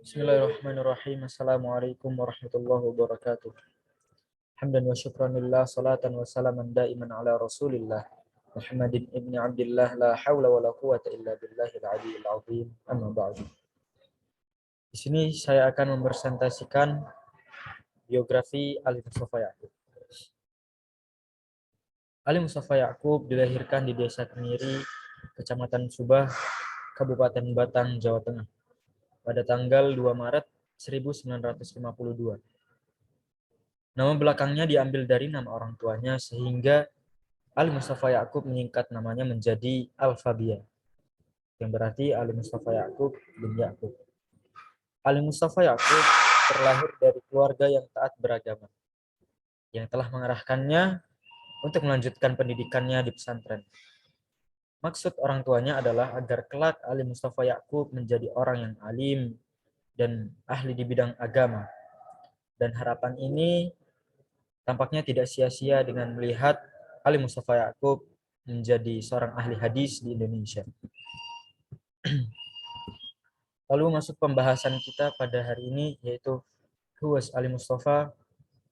Bismillahirrahmanirrahim. Assalamualaikum warahmatullahi wabarakatuh. Hamdan wa syukran lillah, salatan wa salaman daiman ala rasulillah Muhammadin ibni Abdillah, la hawla wa la quwata illa billahil aliyyil azim. Amma ba'du. Di sini saya akan mempresentasikan biografi Ali Mustafa Ya'qub. Ali Mustafa Ya'qub dilahirkan di Desa Kemiri, Kecamatan Subah, Kabupaten Batang, Jawa Tengah, pada tanggal 2 Maret 1952. Nama belakangnya diambil dari nama orang tuanya sehingga Ali Mustafa Ya'qub menyingkat namanya menjadi Al-Fabia, yang berarti Ali Mustafa Ya'qub bin Ya'qub. Ali Mustafa Ya'qub terlahir dari keluarga yang taat beragama, yang telah mengarahkannya untuk melanjutkan pendidikannya di pesantren. Maksud orang tuanya adalah agar kelak Ali Mustafa Ya'qub menjadi orang yang alim dan ahli di bidang agama. Dan harapan ini tampaknya tidak sia-sia dengan melihat Ali Mustafa Ya'qub menjadi seorang ahli hadis di Indonesia. Lalu masuk pembahasan kita pada hari ini, yaitu who was Ali Mustafa,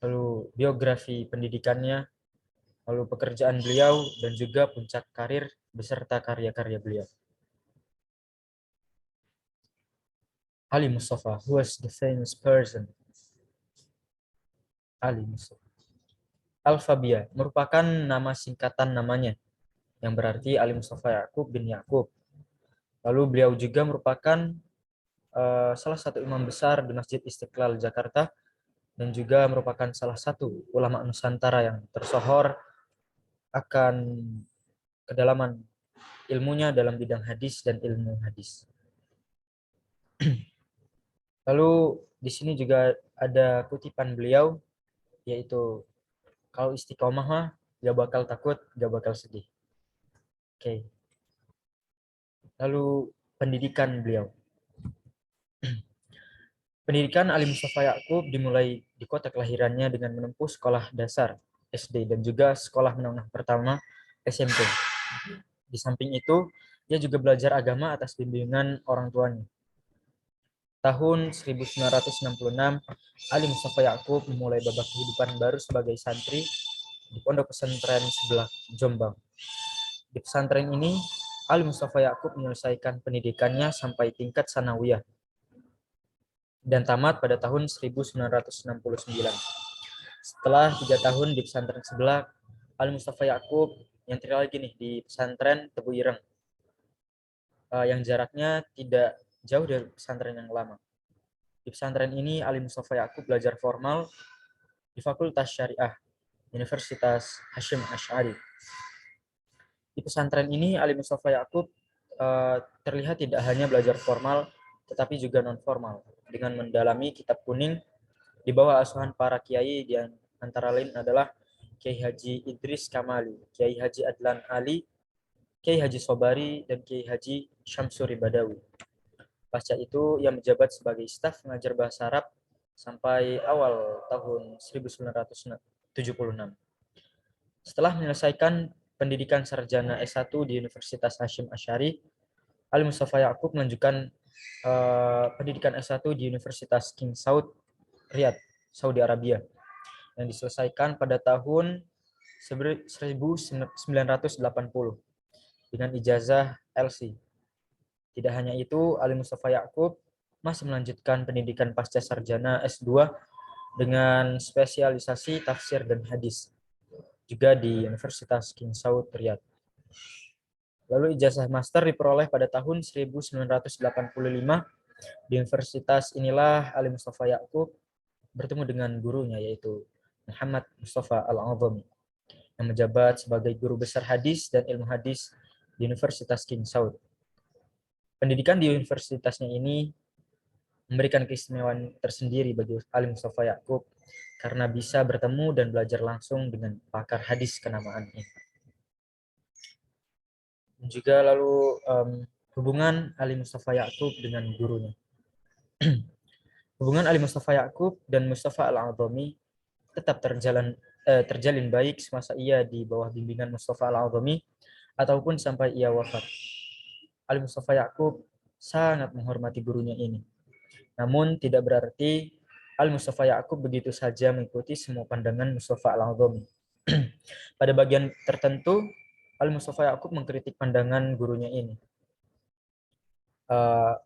lalu biografi pendidikannya, lalu pekerjaan beliau, dan juga puncak karir beserta karya-karya beliau. Ali Mustafa, who was the famous person? Ali Mustafa. Al-Fabia merupakan nama singkatan namanya, yang berarti Ali Mustafa Ya'qub bin Ya'qub. Lalu beliau juga merupakan salah satu imam besar di Masjid Istiqlal Jakarta, dan juga merupakan salah satu ulama Nusantara yang tersohor akan kedalaman ilmunya dalam bidang hadis dan ilmu hadis. Lalu di sini juga ada kutipan beliau, yaitu kalau istiqomah mah gak bakal takut, gak bakal sedih. Oke. Lalu pendidikan beliau. Pendidikan Ali Mustafa Ya'qub dimulai di kota kelahirannya dengan menempuh sekolah dasar SD dan juga sekolah menengah pertama SMP. Di samping itu, dia juga belajar agama atas bimbingan orang tuanya. Tahun 1966, Ali Mustafa Ya'qub memulai babak kehidupan baru sebagai santri di Pondok Pesantren Sebelah, Jombang. Di pesantren ini, Ali Mustafa Ya'qub menyelesaikan pendidikannya sampai tingkat sanawiyah dan tamat pada tahun 1969. Setelah 3 tahun di pesantren sebelah, Ali Mustafa Ya'qub yang lagi nih di pesantren Tebu Ireng, yang jaraknya tidak jauh dari pesantren yang lama. Di pesantren ini, Ali Mustafa Ya'qub belajar formal di Fakultas Syariah, Universitas Hasyim Asy'ari. Di pesantren ini, Ali Mustafa Ya'qub terlihat tidak hanya belajar formal, tetapi juga non-formal, dengan mendalami kitab kuning di bawah asuhan para kiai, di antara lain adalah Kiai Haji Idris Kamali, Kiai Haji Adlan Ali, Kiai Haji Sobari, dan Kiai Haji Syamsuri Badawi. Pasca itu, ia menjabat sebagai staf mengajar bahasa Arab sampai awal tahun 1976. Setelah menyelesaikan pendidikan sarjana S1 di Universitas Hasyim Asy'ari, Ali Mustafa Ya'qub melanjutkan pendidikan S1 di Universitas King Saud, Riyadh, Saudi Arabia, yang diselesaikan pada tahun 1980 dengan ijazah LC. Tidak hanya itu, Ali Mustafa Ya'qub masih melanjutkan pendidikan pasca sarjana S2 dengan spesialisasi tafsir dan hadis, juga di Universitas King Saud, Riyadh. Lalu ijazah master diperoleh pada tahun 1985 di universitas inilah Ali Mustafa Ya'qub bertemu dengan gurunya, yaitu Muhammad Mustafa Al-Azami, yang menjabat sebagai guru besar hadis dan ilmu hadis di Universitas King Saud. Pendidikan di universitasnya ini memberikan keistimewaan tersendiri bagi Ali Mustafa Ya'qub karena bisa bertemu dan belajar langsung dengan pakar hadis kenamaan ini. Juga lalu hubungan Ali Mustafa Ya'qub dengan gurunya. Hubungan Ali Mustafa Ya'qub dan Mustafa Al-Azami tetap terjalin baik semasa ia di bawah bimbingan Mustafa Al-Azami ataupun sampai ia wafat. Ali Mustafa Ya'qub sangat menghormati gurunya ini. Namun tidak berarti Al-Mustafa Ya'qub begitu saja mengikuti semua pandangan Mustafa Al-A'zami. Pada bagian tertentu, Al-Mustafa Ya'qub mengkritik pandangan gurunya ini.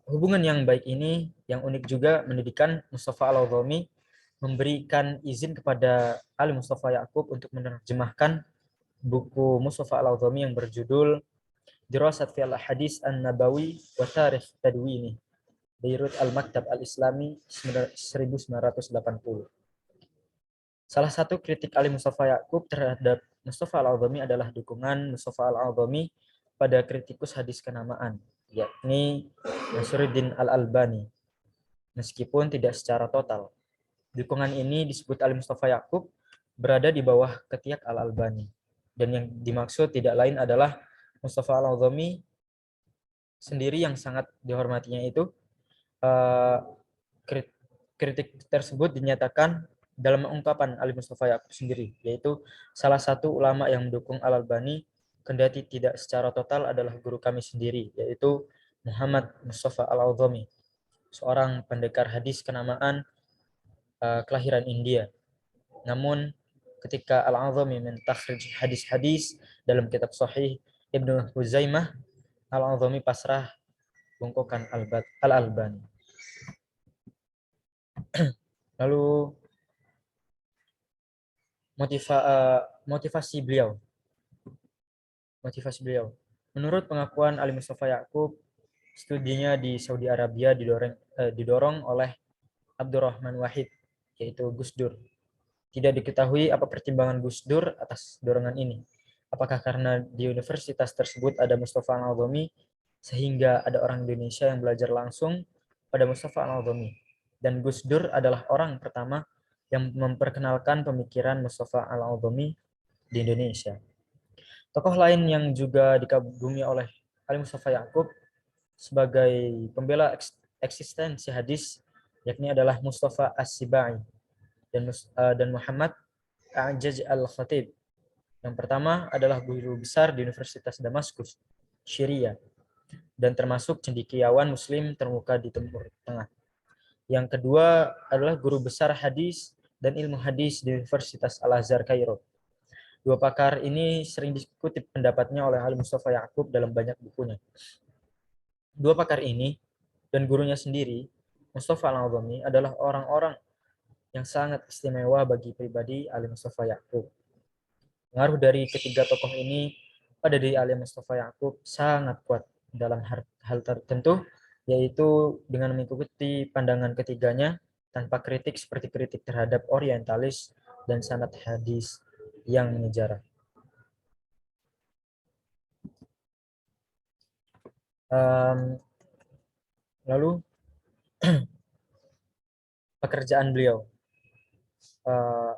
Hubungan yang baik ini, yang unik juga, mendidikan Mustafa Al-A'zami memberikan izin kepada Al-Mustafa Ya'qub untuk menerjemahkan buku Mustafa Al-A'zami yang berjudul Dirasat fi al-Hadis An-Nabawi wa Tarikh Tadwini, Beirut Al-Maktab Al-Islami 1980. Salah satu kritik Ali Mustafa Ya'qub terhadap Mustafa Al-A'zami adalah dukungan Mustafa Al-A'zami pada kritikus hadis kenamaan, yakni Nasruddin Al-Albani, meskipun tidak secara total. Dukungan ini disebut Ali Mustafa Ya'qub berada di bawah ketiak Al-Albani. Dan yang dimaksud tidak lain adalah Mustafa Al-A'zami sendiri yang sangat dihormatinya itu, kritik tersebut dinyatakan dalam ungkapan Ali Mustafa Ya'qub sendiri, yaitu salah satu ulama yang mendukung Al-Albani kendati tidak secara total adalah guru kami sendiri, yaitu Muhammad Mustafa Al-A'zami, seorang pendekar hadis kenamaan kelahiran India. Namun ketika Al-A'zami mentakhrij hadis-hadis dalam kitab Sahih Ibnu Huzaimah, Al-A'zami pasrah bongkokan Al-Albani. Lalu motivasi beliau. Menurut pengakuan Ali Mustafa Ya'qub, studinya di Saudi Arabia didorong oleh Abdurrahman Wahid, yaitu Gus Dur. Tidak diketahui apa pertimbangan Gus Dur atas dorongan ini. Apakah karena di universitas tersebut ada Mustafa Al-A'zami, sehingga ada orang Indonesia yang belajar langsung pada Mustafa Al-A'zami. Dan Gus Dur adalah orang pertama yang memperkenalkan pemikiran Mustafa Al-A'zami di Indonesia. Tokoh lain yang juga dikagumi oleh Ali Mustafa Ya'qub sebagai pembela eksistensi hadis, yakni adalah Mustafa As-Sibai dan Muhammad A'jaj Al-Khatib. Yang pertama adalah guru besar di Universitas Damaskus, Syria, dan termasuk cendekiawan Muslim termuka di Timur Tengah. Yang kedua adalah guru besar hadis dan ilmu hadis di Universitas Al-Azhar Kairo. Dua pakar ini sering dikutip pendapatnya oleh Ali Mustafa Ya'qub dalam banyak bukunya. Dua pakar ini dan gurunya sendiri, Mustafa Al-A'zami, adalah orang-orang yang sangat istimewa bagi pribadi Ali Mustafa Ya'qub. Pengaruh dari ketiga tokoh ini pada diri Ali Mustafa Ya'qub sangat kuat dalam hal tertentu, yaitu dengan mengikuti pandangan ketiganya tanpa kritik seperti kritik terhadap orientalis dan sanad hadis yang menyejarah. Lalu pekerjaan beliau,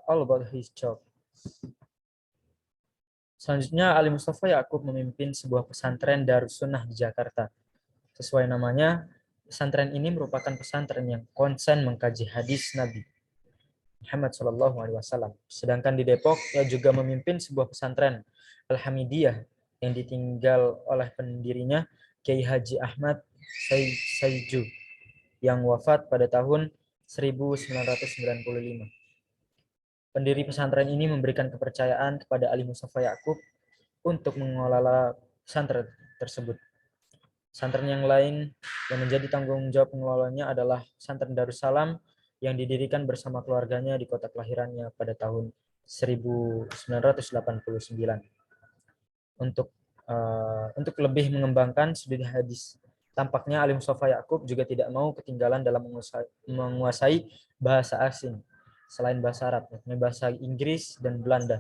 all about his job. Selanjutnya, Ali Mustafa Ya'qub memimpin sebuah pesantren Darus Sunnah di Jakarta. Sesuai namanya, pesantren ini merupakan pesantren yang konsen mengkaji hadis Nabi Muhammad SAW. Sedangkan di Depok, ia juga memimpin sebuah pesantren Al-Hamidiyah yang ditinggal oleh pendirinya Kiai Haji Ahmad Saiju yang wafat pada tahun 1995. Pendiri pesantren ini memberikan kepercayaan kepada Ali Mustafa Ya'qub untuk mengelola pesantren tersebut. Pesantren yang lain yang menjadi tanggung jawab pengelolanya adalah pesantren Darussalam yang didirikan bersama keluarganya di kota kelahirannya pada tahun 1989. Untuk lebih mengembangkan studi hadis, tampaknya Ali Mustafa Ya'qub juga tidak mau ketinggalan dalam menguasai bahasa asing selain bahasa Arab, yakni bahasa Inggris dan Belanda.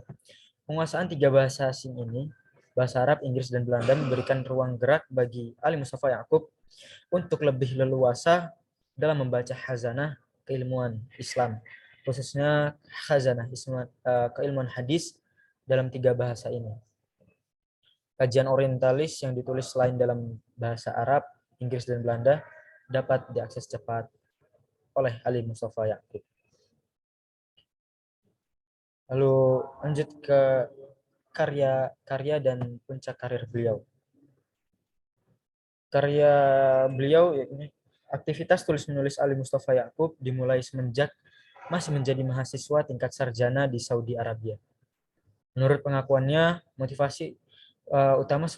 Penguasaan tiga bahasa asing ini, bahasa Arab, Inggris, dan Belanda, memberikan ruang gerak bagi Ali Mustafa Ya'qub untuk lebih leluasa dalam membaca khazanah keilmuan Islam, khususnya khazanah keilmuan hadis dalam tiga bahasa ini. Kajian orientalis yang ditulis selain dalam bahasa Arab, Inggris, dan Belanda dapat diakses cepat oleh Ali Mustafa Ya'qub. Lalu lanjut ke karya dan puncak karir beliau. Karya beliau yakni aktivitas tulis-menulis Ali Mustafa Yakub dimulai semenjak masih menjadi mahasiswa tingkat sarjana di Saudi Arabia. Menurut pengakuannya, motivasi utama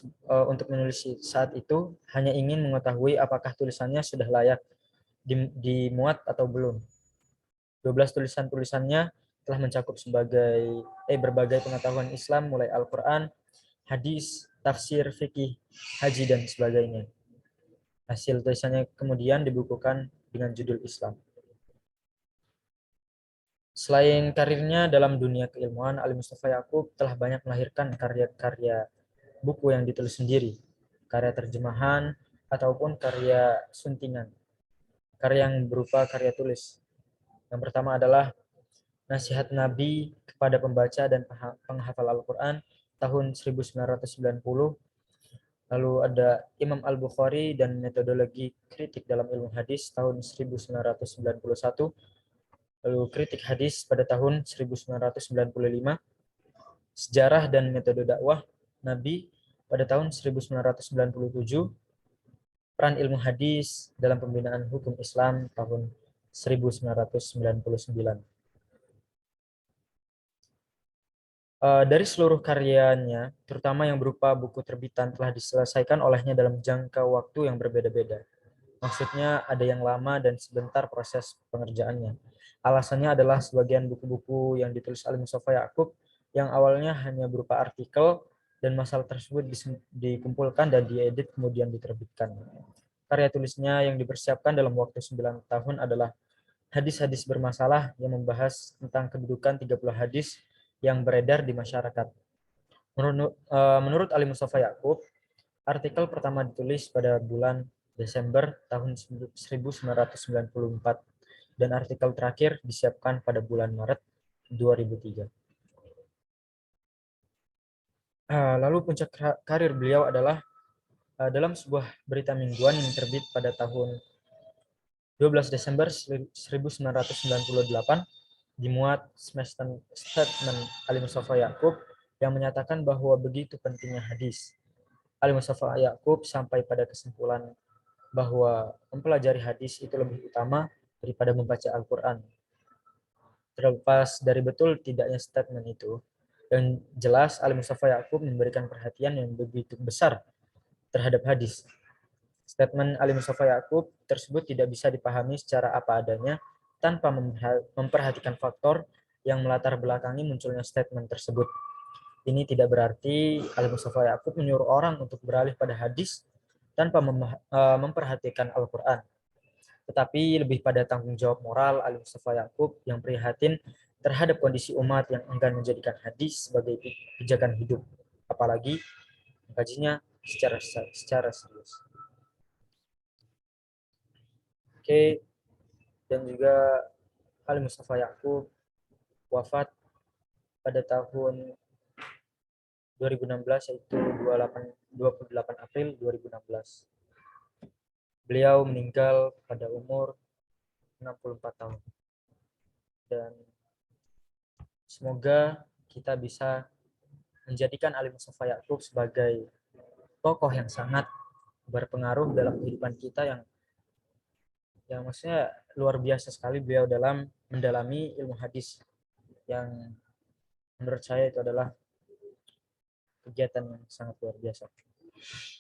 untuk menulis saat itu hanya ingin mengetahui apakah tulisannya sudah layak dimuat atau belum. 12 tulisan-tulisannya telah mencakup berbagai pengetahuan Islam mulai Al-Quran, hadis, tafsir, fikih, haji, dan sebagainya. Hasil tulisannya kemudian dibukukan dengan judul Islam. Selain karirnya dalam dunia keilmuan, Ali Mustafa Yakub telah banyak melahirkan karya-karya buku yang ditulis sendiri, karya terjemahan, ataupun karya suntingan, karya yang berupa karya tulis. Yang pertama adalah Nasihat Nabi kepada Pembaca dan Penghafal Al-Quran tahun 1990. Lalu ada Imam Al-Bukhari dan metodologi kritik dalam ilmu hadis tahun 1991. Lalu kritik hadis pada tahun 1995. Sejarah dan metode dakwah Nabi pada tahun 1997. Peran ilmu hadis dalam pembinaan hukum Islam tahun 1999. Dari seluruh karyanya, terutama yang berupa buku terbitan, telah diselesaikan olehnya dalam jangka waktu yang berbeda-beda. Maksudnya ada yang lama dan sebentar proses pengerjaannya. Alasannya adalah sebagian buku-buku yang ditulis Ali Mustafa Yakub yang awalnya hanya berupa artikel dan masalah tersebut dikumpulkan dan diedit kemudian diterbitkan. Karya tulisnya yang dipersiapkan dalam waktu 9 tahun adalah hadis-hadis bermasalah yang membahas tentang kedudukan 30 hadis yang beredar di masyarakat. Menurut Ali Mustafa Yakub, artikel pertama ditulis pada bulan Desember tahun 1994 dan artikel terakhir disiapkan pada bulan Maret 2003. Lalu puncak karir beliau adalah dalam sebuah berita mingguan yang terbit pada tahun 12 Desember 1998 dimuat statement Ali Mustafa Yakub yang menyatakan bahwa begitu pentingnya hadis. Ali Mustafa Yakub sampai pada kesimpulan bahwa mempelajari hadis itu lebih utama daripada membaca Al-Quran. Terlepas dari betul tidaknya statement itu, yang jelas Ali Mustafa Yakub memberikan perhatian yang begitu besar terhadap hadis. Statement Ali Mustafa Yakub tersebut tidak bisa dipahami secara apa adanya tanpa memperhatikan faktor yang melatar belakangi munculnya statement tersebut. Ini tidak berarti Ali Mustafa Yakub menyuruh orang untuk beralih pada hadis tanpa memperhatikan Al-Quran. Tetapi lebih pada tanggung jawab moral Ali Mustafa Yakub yang prihatin terhadap kondisi umat yang enggan menjadikan hadis sebagai pijakan hidup, apalagi mengkajinya secara serius. Oke, dan juga Ali Mustafa Yakub wafat pada tahun 2016, yaitu 28 April 2016. Beliau meninggal pada umur 64 tahun. Dan semoga kita bisa menjadikan Ali Mustafa Yakub sebagai tokoh yang sangat berpengaruh dalam kehidupan kita yang maksudnya luar biasa sekali beliau dalam mendalami ilmu hadis, yang menurut saya itu adalah kegiatan yang sangat luar biasa.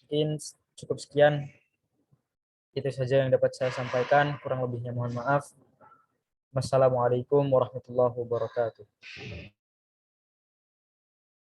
Mungkin cukup sekian, itu saja yang dapat saya sampaikan, kurang lebihnya mohon maaf. Wassalamualaikum warahmatullahi wabarakatuh.